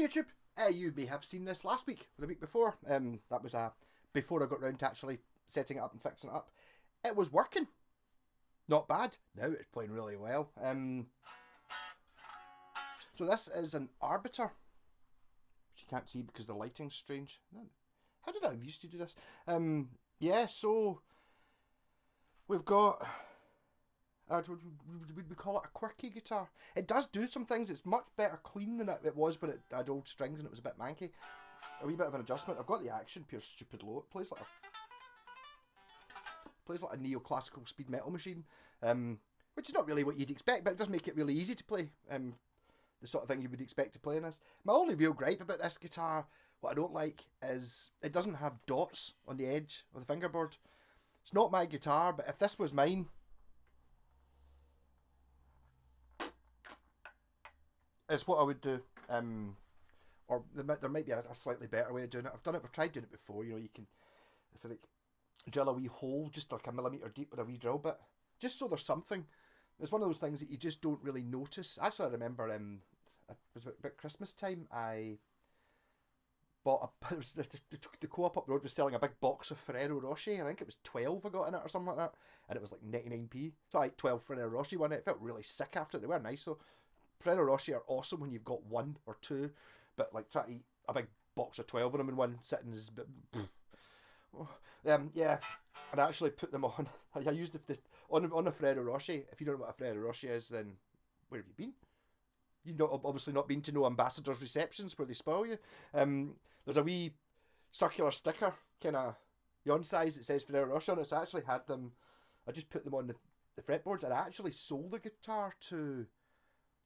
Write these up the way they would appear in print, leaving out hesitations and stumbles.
YouTube. You may have seen this last week or the week before. That was before I got round to actually setting it up and fixing it up. It was working. Not bad. Now it's playing really well. So this is an Arbiter, which you can't see because the lighting's strange. How did I used to do this? Yeah, so we've got... would we call it a quirky guitar? It does do some things. It's much better clean than it was when it had old strings and it was a bit manky. A wee bit of an adjustment. I've got the action, pure stupid low. It plays like a neoclassical speed metal machine, which is not really what you'd expect, but it does make it really easy to play. The sort of thing you would expect to play in this. My only real gripe about this guitar, what I don't like, is it doesn't have dots on the edge of the fingerboard. It's not my guitar, but if this was mine, it's what I would do. Or there might be a slightly better way of doing it. I've tried doing it before. You know, you can, if you like, drill a wee hole just like a millimetre deep with a wee drill bit, just so there's something. It's one of those things that you just don't really notice. Actually, I remember it was about Christmas time. I bought the co-op up the road was selling a big box of Ferrero Rocher. I think it was 12 I got in it or something like that, and it was like 99p. So I like 12 Ferrero Rocher one. It felt really sick after it. They were nice though. Ferrero Rocher are awesome when you've got one or two, but like try to eat a big box of 12 of them in one sitting is a bit... yeah, and I actually put them on. I used on a Ferrero Rocher. If you don't know what a Ferrero Rocher is, then where have you been? You've obviously not been to no ambassadors' receptions where they spoil you. There's a wee circular sticker, kind of yon size, that says Ferrero Rocher on it. So I actually had them. I just put them on the fretboards, and I actually sold the guitar to...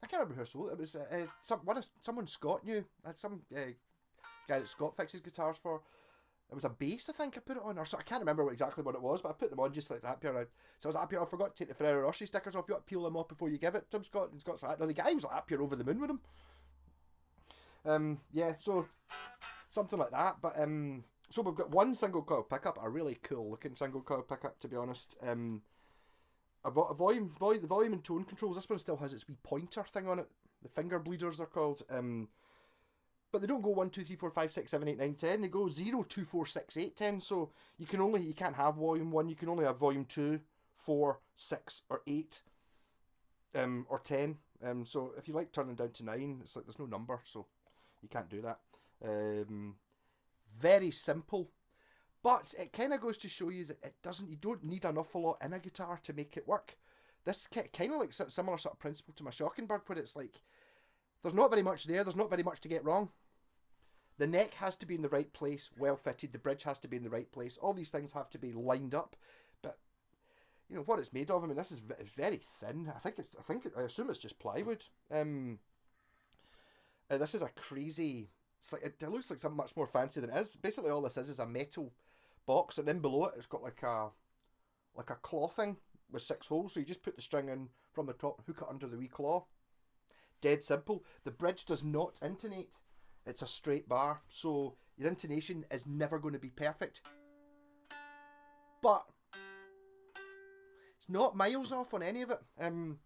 I can't remember who I sold it. It was someone Scott knew. Some guy that Scott fixes guitars for. It was a bass, I think I put it on, or so I can't remember exactly what it was, but I put them on just like that. So I was happy. I forgot to take the Ferrero Rocher stickers off. You got to peel them off before you give it to Scott. And Scott's like, no, the guy was like happy over the moon with them. Yeah, so something like that. But so we've got one single coil pickup, a really cool looking single coil pickup, to be honest. I've got the volume and tone controls. This one still has its wee pointer thing on it. The finger bleeders they're called. But they don't go 1, 2, 3, 4, 5, 6, 7, 8, 9, 10. They go 0, 2, 4, 6, 8, 10. So you can't have volume 1. You can only have volume 2, 4, 6, or 8, or 10. So if you like turning down to 9, it's like there's no number, so you can't do that. Very simple, but it kind of goes to show you that you don't need an awful lot in a guitar to make it work. This kind of like similar sort of principle to my Schockenberg, where it's like, there's not very much there. There's not very much to get wrong. The neck has to be in the right place, well fitted. The bridge has to be in the right place. All these things have to be lined up. But you know what it's made of. I mean, this is very thin. I assume it's just plywood. This is a crazy. It looks like something much more fancy than it is. Basically, all this is a metal box, and then below it, it's got like a claw thing with 6 holes. So you just put the string in from the top, hook it under the wee claw. Dead simple. The bridge does not intonate. It's a straight bar, so your intonation is never going to be perfect. But it's not miles off on any of it. I mean,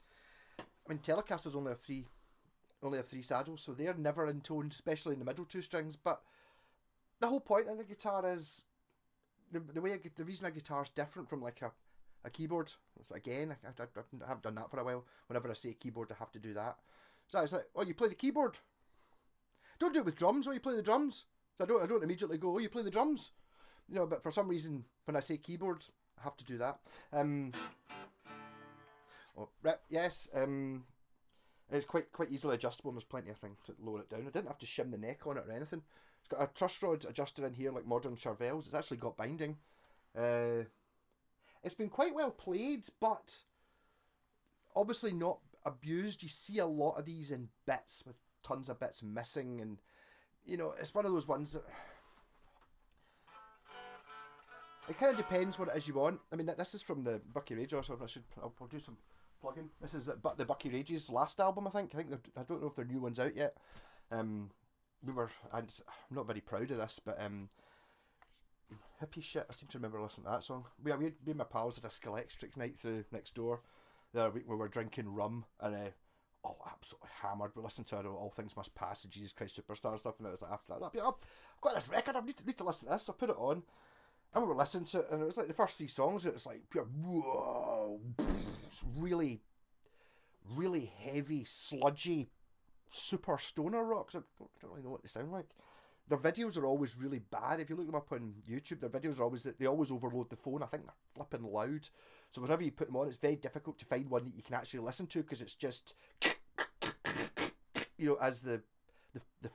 Telecasters only have 3 saddles, so they're never intoned, especially in the middle 2 strings. But the whole point of the guitar is the reason a guitar is different from like a keyboard. It's again, I haven't done that for a while. Whenever I say keyboard, I have to do that. So it's like, oh, you play the keyboard. Don't do it with drums. Oh, you play the drums. So I don't immediately go, oh, you play the drums. You know, but for some reason, when I say keyboard, I have to do that. Yes. It's quite easily adjustable, and there's plenty of things to lower it down. I didn't have to shim the neck on it or anything. It's got a truss rod adjuster in here, like modern Charvels. It's actually got binding. It's been quite well played, but obviously not abused. You see a lot of these in bits with tons of bits missing, and you know, it's one of those ones that it kind of depends what it is you want. I mean, this is from the Bucky Rage, so I'll do some plugging. This is the Bucky Rage's last album, I think. I don't know if their new one's out yet. I'm not very proud of this, but hippie shit. I seem to remember listening to that song. Me and my pals had a Skeletrix night through next door. We were drinking rum and oh, absolutely hammered. We listened to All Things Must Pass, and Jesus Christ Superstar and stuff, and it was like after that, I've got this record, I need to listen to this, so I put it on, and we were listening to it, and it was like the first 3 songs, it was like pure, whoa, it's really, really heavy, sludgy, super stoner rock. I don't really know what they sound like. Their videos are always really bad. If you look them up on YouTube, their videos are always, they always overload the phone. I think they're flipping loud. So whenever you put them on, it's very difficult to find one that you can actually listen to, because it's just, you know, as the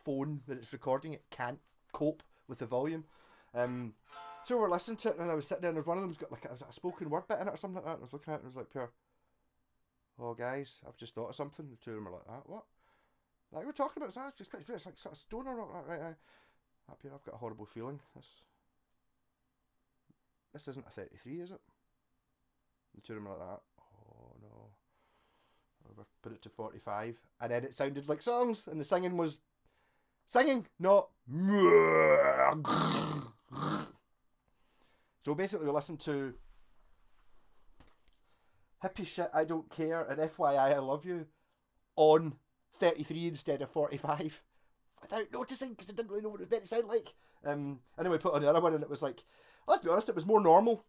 phone that it's recording, it can't cope with the volume. So we're listening to it, and I was sitting there, and one of them's got like a spoken word bit in it or something like that, and I was looking at it, and it was like pure, oh guys, I've just thought of something. The two of them are like, that, what? Like we're talking about, it's like sort of stoner rock, right? Up here, I've got a horrible feeling. This isn't a 33, is it? The two of them are like that. Oh no. I'll put it to 45, and then it sounded like songs, and the singing was singing, not. So basically, we listened to Hippie Shit, I Don't Care, and FYI, I Love You on 33 instead of 45 without noticing, because I didn't really know what it was meant to sound like. And then we put on the other one, and it was like, let's be honest, it was more normal.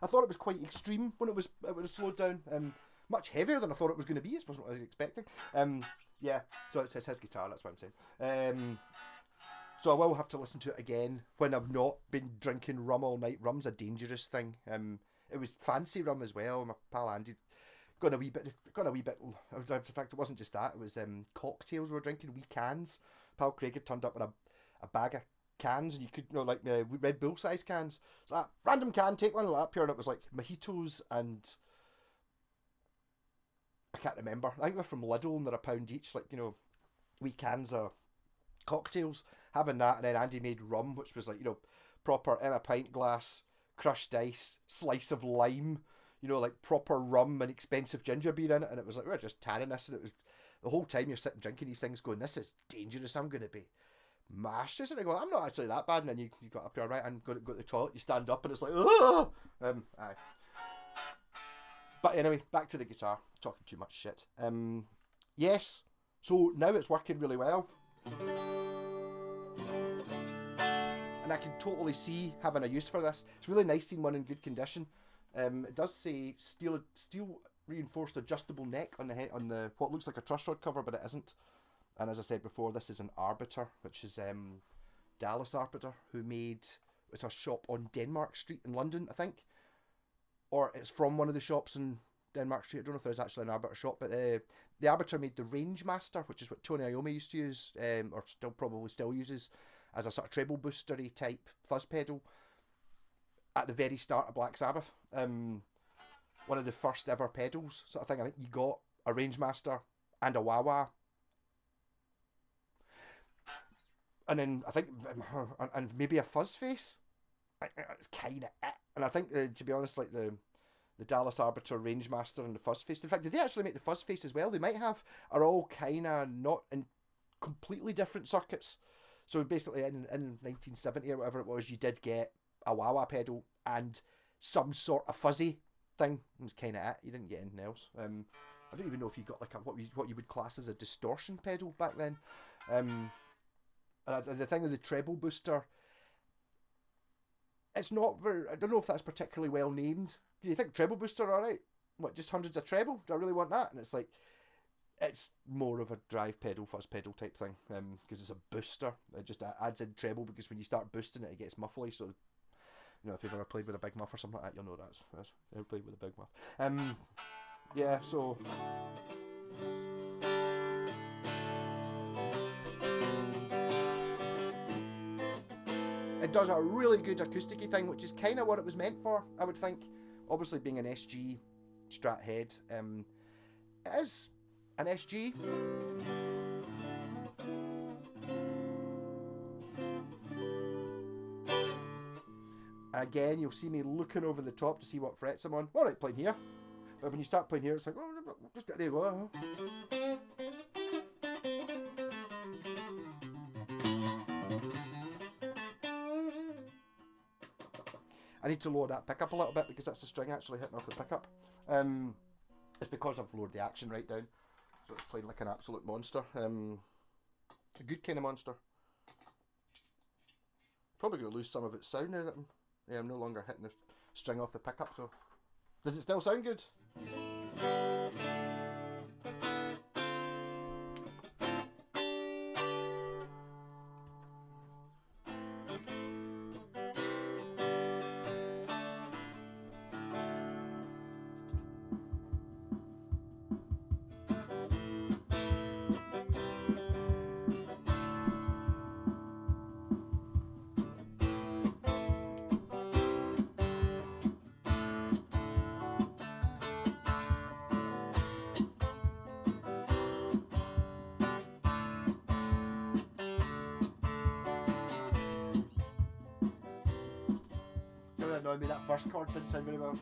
I thought it was quite extreme when it was slowed down. Much heavier than I thought it was going to be. It wasn't what I was expecting. Yeah, so it's his guitar, that's what I'm saying. So I will have to listen to it again when I've not been drinking rum all night. Rum's a dangerous thing. It was fancy rum as well. My pal Andy got a wee bit. In fact, it wasn't just that. It was cocktails we were drinking, wee cans. Pal Craig had turned up with a bag of cans, and you could, you know, like Red Bull size cans. So that random can, take one of that here, and it was like mojitos and I can't remember. I think they're from Lidl and they're £1 each. Like, you know, wee cans of cocktails. Having that, and then Andy made rum, which was like, you know, proper in a pint glass, crushed ice, slice of lime, you know, like proper rum and expensive ginger beer in it, and it was like, we're just tanning this, and it was the whole time you're sitting drinking these things going, this is dangerous, I'm going to be mashed. And I go, I'm not actually that bad, and then you got up here, right, and go to the toilet, you stand up, and it's like, oh! Aye. But anyway, back to the guitar, talking too much shit. Yes, so now it's working really well. And I can totally see having a use for this. It's really nice seeing one in good condition. It does say steel reinforced adjustable neck on the what looks like a truss rod cover, but it isn't. And as I said before, this is an Arbiter, which is Dallas Arbiter, who made, it's a shop on Denmark Street in London, I think, or it's from one of the shops in Denmark Street. I don't know if there's actually an Arbiter shop, but the Arbiter made the Rangemaster, which is what Tony Iommi used to use, or probably still uses, as a sort of treble boostery type fuzz pedal at the very start of Black Sabbath. One of the first ever pedals sort of thing. I think you got a Rangemaster and a wah-wah. And then I think, and maybe a fuzz face. It's kind of it. And I think, to be honest, like the Dallas Arbiter, Rangemaster, and the fuzz face. In fact, did they actually make the fuzz face as well? They might have. Are all kind of not in completely different circuits. So basically, in 1970 or whatever it was, you did get a wah-wah pedal and some sort of fuzzy thing. It was kind of it. You didn't get anything else. I don't even know if you got like what you would class as a distortion pedal back then. And the thing with the treble booster, it's not very. I don't know if that's particularly well named. Do you think treble booster, all right? What, just hundreds of treble? Do I really want that? And it's like, it's more of a drive pedal, fuzz pedal type thing, because it's a booster. It just adds in treble, because when you start boosting it, it gets muffly. So, you know, if you've ever played with a big muff or something like that, you'll know that's ever played with a big muff. Yeah, so it does a really good acousticy thing, which is kind of what it was meant for, I would think. Obviously, being an SG Strat head, it is an SG. Again, you'll see me looking over the top to see what frets I'm on. Alright, playing here. But when you start playing here, it's like, oh, just there you go. I need to lower that pickup a little bit, because that's the string actually hitting off the pickup. It's because I've lowered the action right down. So it's playing like an absolute monster. A good kind of monster. Probably going to lose some of its sound now that I'm no longer hitting the string off the pickup. So does it still sound good? Don't annoy me, that first chord didn't sound very well.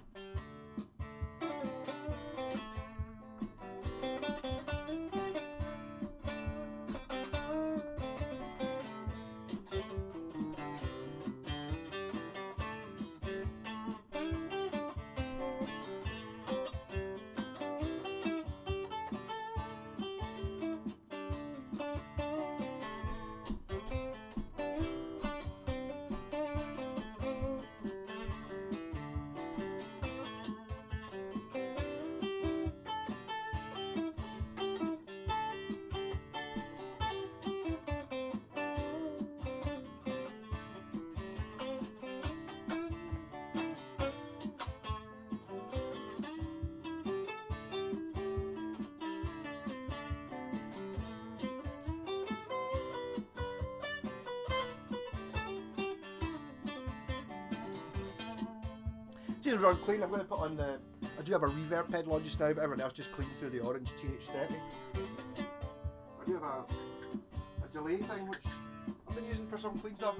Seems run clean. I'm going to put on the. I do have a reverb pedal on just now, but everything else just clean through the orange TH30. I do have a delay thing which I've been using for some clean stuff.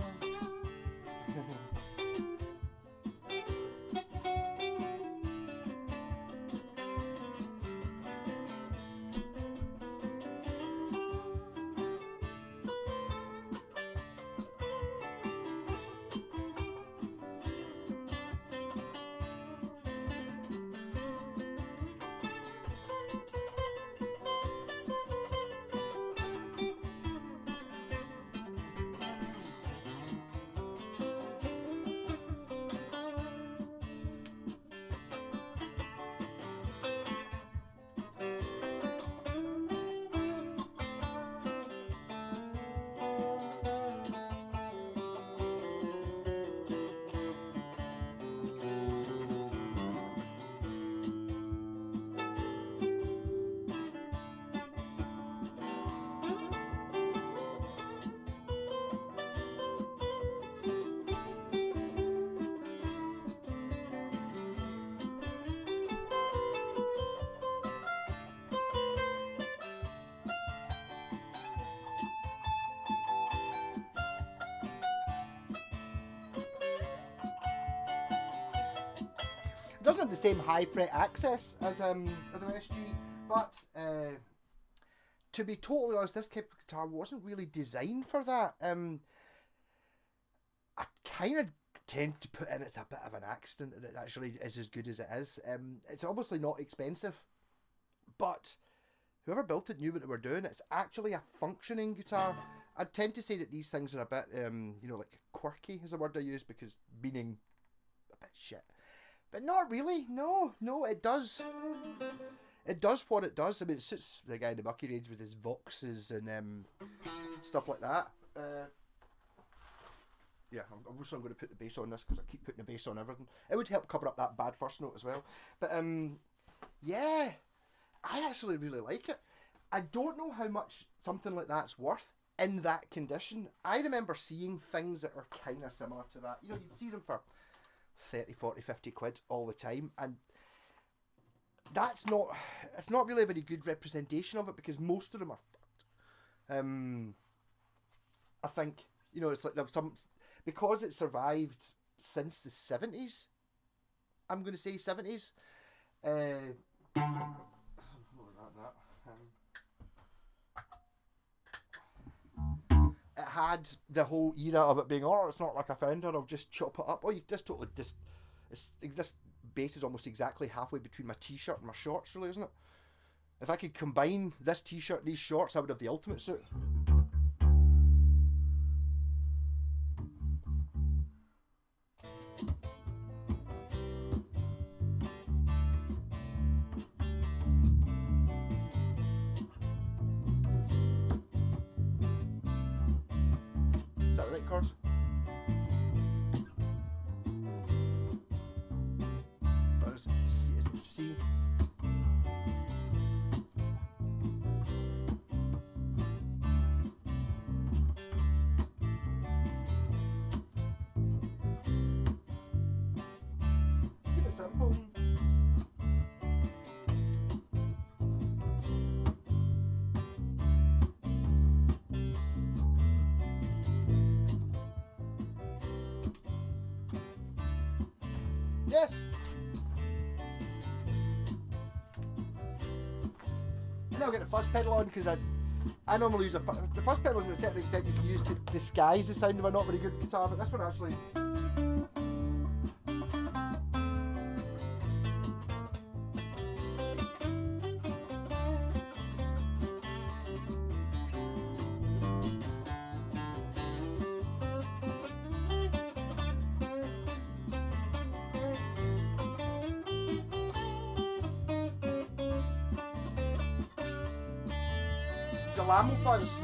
It doesn't have the same high fret access as an SG, but to be totally honest, this type of guitar wasn't really designed for that. I kind of tend to put in it's a bit of an accident that it actually is as good as it is. It's obviously not expensive, but whoever built it knew what they were doing. It's actually a functioning guitar. I tend to say that these things are a bit, like quirky is a word I use, because meaning a bit shit. But not really. No, it does. It does what it does. I mean, it suits the guy in the Bucky range with his Voxes and stuff like that. Yeah, I'm also going to put the bass on this because I keep putting the bass on everything. It would help cover up that bad first note as well. But yeah, I actually really like it. I don't know how much something like that's worth in that condition. I remember seeing things that are kind of similar to that. You'd see them for 30, 40, 50 quid all the time, and it's not really a very good representation of it, because most of them are fucked. I think, it's like there's some, because it survived since the 70s, I'm going to say 70s, it had the whole era of it being, it's not like a Fender, I'll just chop it up. You just totally this bass is almost exactly halfway between my t-shirt and my shorts, really, isn't it? If I could combine this t-shirt, these shorts, I would have the ultimate suit. Is that the right chords? C. Keep it simple. Yes. And I'll get the fuzz pedal on because I normally use the fuzz pedal is to a certain extent you can use to disguise the sound of a not very good guitar, but this one actually. Delamo fuzz.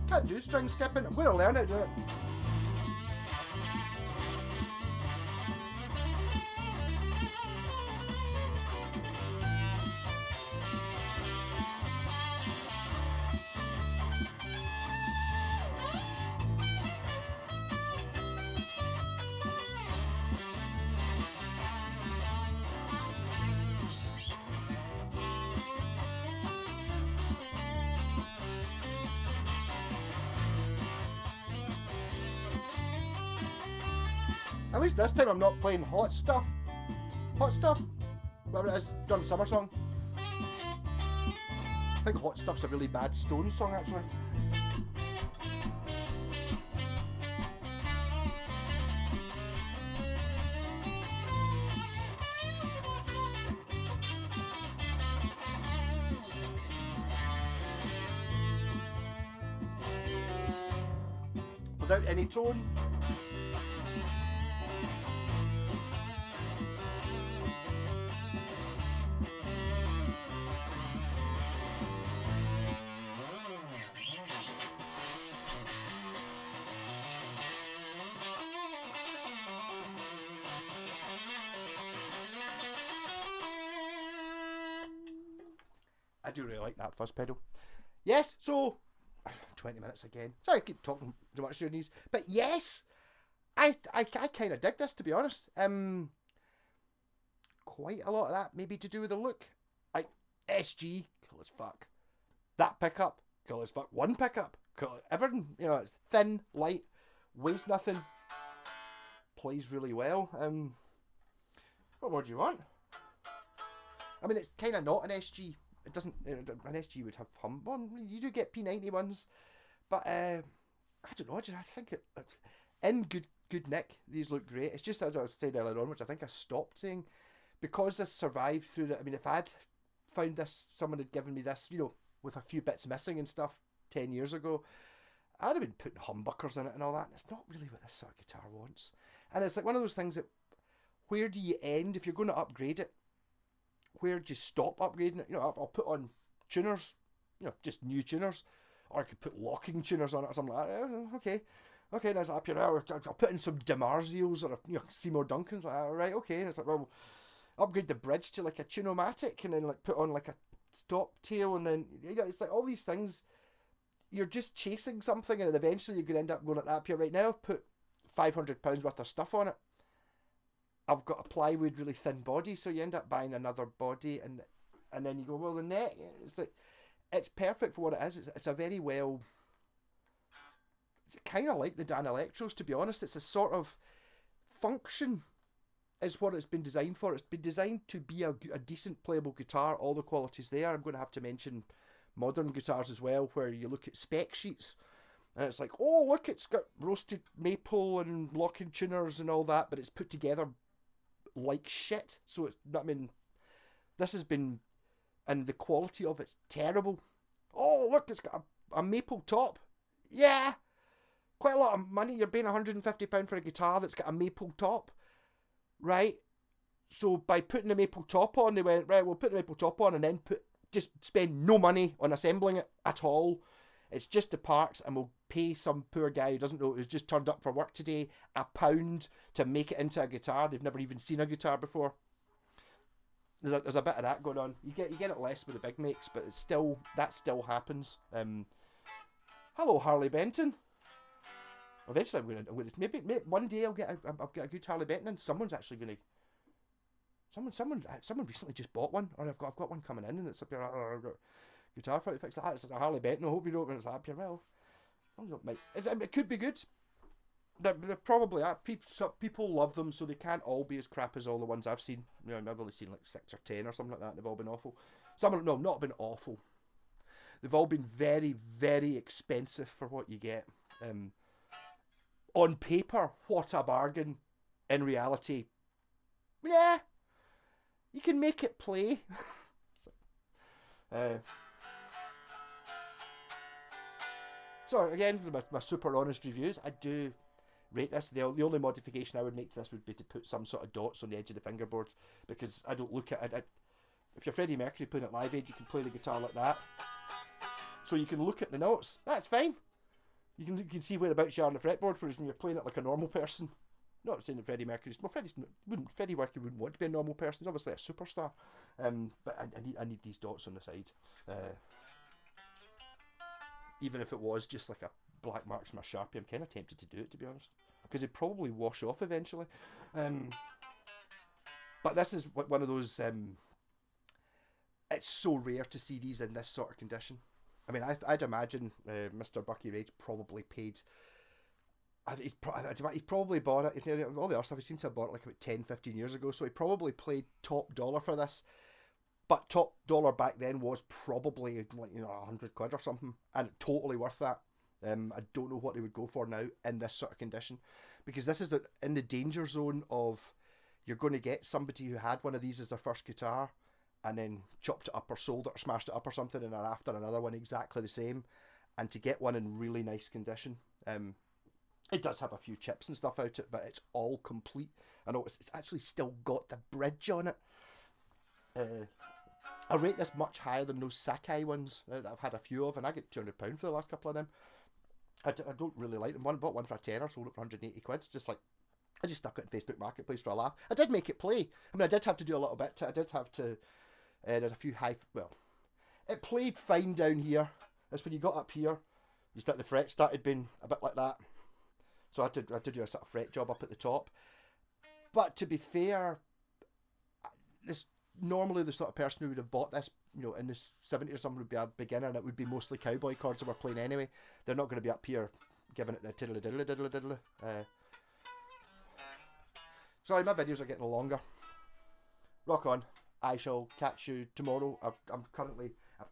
Can't do string skipping. I'm going to learn how to do it. At least this time I'm not playing Hot Stuff. Hot Stuff? Whatever it is, done summer song. I think Hot Stuff's a really bad Stones song actually. Without any tone. I do really like that fuzz pedal. Yes, so 20 minutes again. Sorry, I keep talking so much to your knees. But yes, I kind of dig this, to be honest. Quite a lot of that maybe to do with the look. Like SG, cool as fuck. That pickup, cool as fuck. One pickup, cool. Everything, you know, it's thin, light, weighs nothing, plays really well. What more do you want? I mean, it's kind of not an SG. It doesn't. An SG would have hum. Well, you do get P90 ones, but I don't know. I think it's in good nick. These look great. It's just as I was saying earlier on, which I think I stopped saying, because this survived through the. I mean, if I'd found this, someone had given me this, you know, with a few bits missing and stuff 10 years ago, I'd have been putting humbuckers in it and all that. And it's not really what this sort of guitar wants. And it's like one of those things that, where do you end if you're going to upgrade it? Where do you stop upgrading it? You know, I'll put on tuners, you know, just new tuners, or I could put locking tuners on it or something like that. Okay, and it's up here. I'll put in some DiMarzios or, you know, Seymour Duncans. Like, right, okay. And it's like, well, upgrade the bridge to like a Tunomatic, and then like put on like a stop tail, and then, you know, it's like all these things. You're just chasing something, and then eventually you're going to end up going like that. Up here right now, I've put £500 worth of stuff on it. I've got a plywood, really thin body, so you end up buying another body, and then you go, well, the neck, it's like, it's perfect for what it is. It's a very well, it's kind of like the Dan Electros, to be honest. It's a sort of function is what it's been designed for. It's been designed to be a decent playable guitar, all the qualities there. I'm going to have to mention modern guitars as well, where you look at spec sheets, and it's like, oh, look, it's got roasted maple and locking tuners and all that, but it's put together like shit. So it's, I mean, this has been, and the quality of it's terrible. Oh, look, it's got a maple top. Yeah, quite a lot of money. You're paying £150 for a guitar that's got a maple top, right? So by putting the maple top on, they went, right, we'll put the maple top on and then just spend no money on assembling it at all. It's just the parts, and we'll pay some poor guy who doesn't know, who's just turned up for work today, £1 to make it into a guitar. They've never even seen a guitar before. There's a bit of that going on. You get it less with the big makes, but it's still, that still happens. Hello, Harley Benton. Eventually, I'm gonna maybe one day I'll get a good Harley Benton, and someone's actually gonna. Someone recently just bought one, or I've got one coming in, and it's up here. I've got guitar for it to fix that. It's a Harley Benton. I hope you don't. When it's up here, well, it could be good. They're probably are. People love them, so they can't all be as crap as all the ones I've seen. You know, I've only seen like 6 or 10 or something like that. And they've all been awful. Some of them, no, not been awful. They've all been very, very expensive for what you get. On paper, what a bargain. In reality, yeah, you can make it play. So again, my super honest reviews, I do rate this. The only modification I would make to this would be to put some sort of dots on the edge of the fingerboards, because I don't look at it. If you're Freddie Mercury playing at Live Aid, you can play the guitar like that. So you can look at the notes. That's fine. You can see whereabouts you are on the fretboard, whereas when you're playing it like a normal person. Not saying that Freddie Mercury's... Well, Freddie Mercury wouldn't want to be a normal person. He's obviously a superstar. But I need these dots on the side. Even if it was just like a black marks from a Sharpie, I'm kind of tempted to do it, to be honest. Because they'd probably wash off eventually. But this is one of those... it's so rare to see these in this sort of condition. I mean, I'd imagine Mr. Bucky Rage probably paid... He's probably bought it. You know, all the other stuff, he seemed to have bought it like about 10, 15 years ago, so he probably paid top dollar for this. But top dollar back then was probably like, you know, £100 or something, and totally worth that. I don't know what they would go for now in this sort of condition, because this is in the danger zone of you're going to get somebody who had one of these as their first guitar and then chopped it up or sold it or smashed it up or something, and are after another one exactly the same, and to get one in really nice condition. It does have a few chips and stuff out it, but it's all complete. I know it's actually still got the bridge on it. I rate this much higher than those Sakai ones that I've had a few of, and I get £200 for the last couple of them. I don't really like them. Bought one for a tenner, sold it for £180. Just like, I just stuck it in Facebook Marketplace for a laugh. I did make it play. I mean, I did have to do a little bit to it. I did have to... there's a few high... Well, it played fine down here. That's when you got up here. You start the fret started being a bit like that, so I had to do a sort of fret job up at the top. But to be fair, this normally the sort of person who would have bought this, in the 70s or something would be a beginner, and it would be mostly cowboy chords that we're playing anyway. They're not going to be up here giving it the tiddly diddly diddly diddly. Sorry, my videos are getting longer. Rock on. I shall catch you tomorrow. I've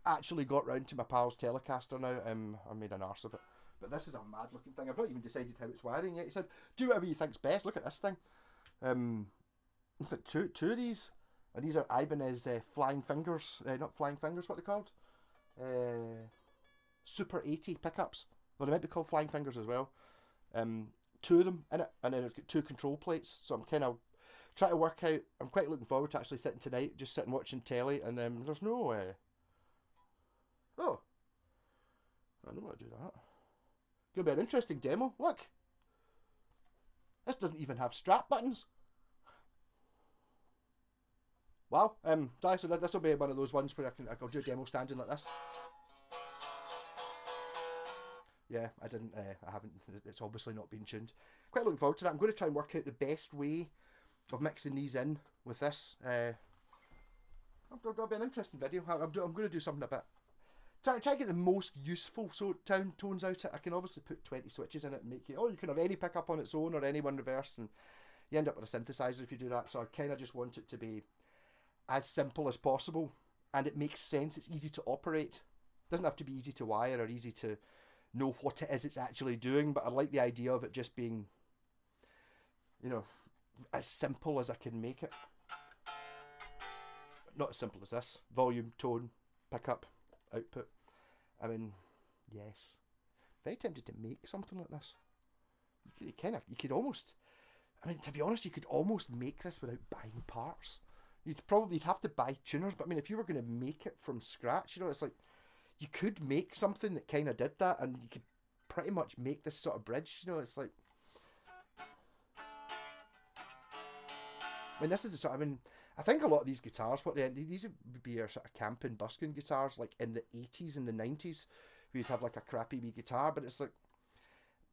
actually got round to my pal's Telecaster now. I made an arse of it. But this is a mad looking thing. I've not even decided how it's wiring yet. He said, do whatever you think's best. Look at this thing. In fact, two of these. And these are Ibanez Flying Fingers. Not Flying Fingers, what are they called? Super 80 pickups. Well, they might be called Flying Fingers as well. Two of them in it. And then I've got two control plates. So I'm kind of trying to work out. I'm quite looking forward to actually sitting tonight, just sitting watching telly. And there's no... Oh. I don't want to do that. Gonna be an interesting demo. Look. This doesn't even have strap buttons. Wow. So this will be one of those ones where I'll do a demo standing like this. Yeah, I haven't, it's obviously not been tuned. Quite looking forward to that. I'm going to try and work out the best way of mixing these in with this. It'll be an interesting video. I'm going to do something a bit. Try to get the most useful tones out of it. I can obviously put 20 switches in it and make it, you can have any pickup on its own or any one reverse, and you end up with a synthesizer if you do that. So I kind of just want it to be as simple as possible, and it makes sense. It's easy to operate. It doesn't have to be easy to wire or easy to know what it is it's actually doing, but I like the idea of it just being, as simple as I can make it. Not as simple as this. Volume, tone, pickup, output. I mean, yes. Very tempted to make something like this. You could almost, to be honest, you could almost make this without buying parts. You'd have to buy tuners, but if you were going to make it from scratch, it's like, you could make something that kind of did that, and you could pretty much make this sort of bridge, it's like... this is the sort I think a lot of these guitars, these would be your sort of camping, busking guitars, like in the 80s and the 90s, where you'd have like a crappy wee guitar, but it's like,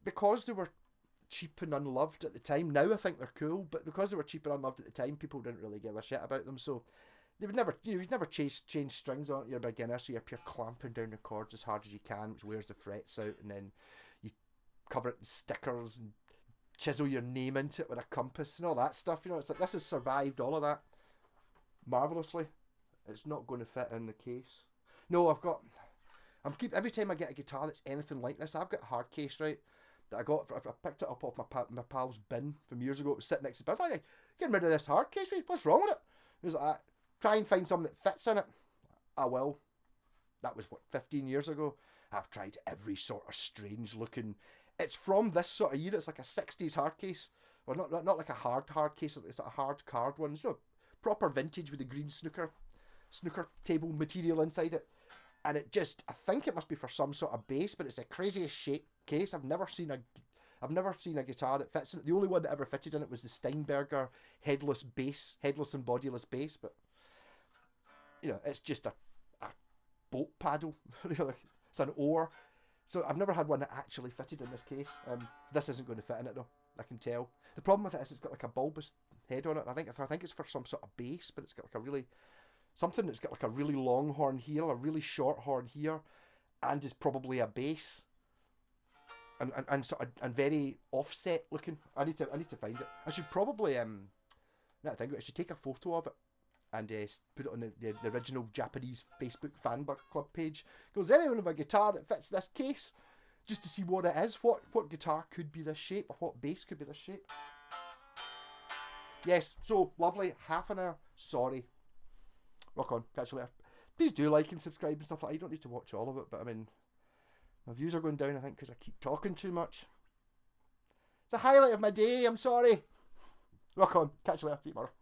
because they were cheap and unloved at the time, now I think they're cool, but because they were cheap and unloved at the time, people didn't really give a shit about them, so they would never, you'd never change strings on your beginner, so you're clamping down the chords as hard as you can, which wears the frets out, and then you cover it in stickers and chisel your name into it with a compass and all that stuff. It's like, this has survived all of that marvellously. It's not going to fit in the case. No, every time I get a guitar that's anything like this, I've got a hard case, right, that I picked it up off my pal's bin from years ago. It was sitting next to the bin. I was like, getting rid of this hard case, what's wrong with it? It was like, try and find something that fits in it. I will. That was 15 years ago. I've tried every sort of strange looking. It's from this sort of year. It's like a 60s hard case. Well, not like a hard case. It's a hard card one. It's proper vintage with the green snooker table material inside it. And I think it must be for some sort of bass, but it's the craziest shape case. I've never seen a guitar that fits in it. The only one that ever fitted in it was the Steinberger headless and bodiless bass, but it's just a boat paddle. It's an oar. So I've never had one that actually fitted in this case. This isn't going to fit in it though, I can tell. The problem with it is it's got like a bulbous head on it. I think it's for some sort of bass, but it's got like something that's got like a really long horn here, a really short horn here, and is probably a bass. And very offset looking. I need to find it. I should probably I should take a photo of it and put it on the original Japanese Facebook fan club page. Goes, anyone with a guitar that fits this case, just to see what it is. What guitar could be this shape, or what bass could be this shape. Yes, so lovely. Half an hour. Sorry. Rock on. Catch you later. Please do like and subscribe and stuff like that. You don't need to watch all of it, but my views are going down, I think, because I keep talking too much. It's a highlight of my day. I'm sorry. Rock on. Catch you later. See you tomorrow.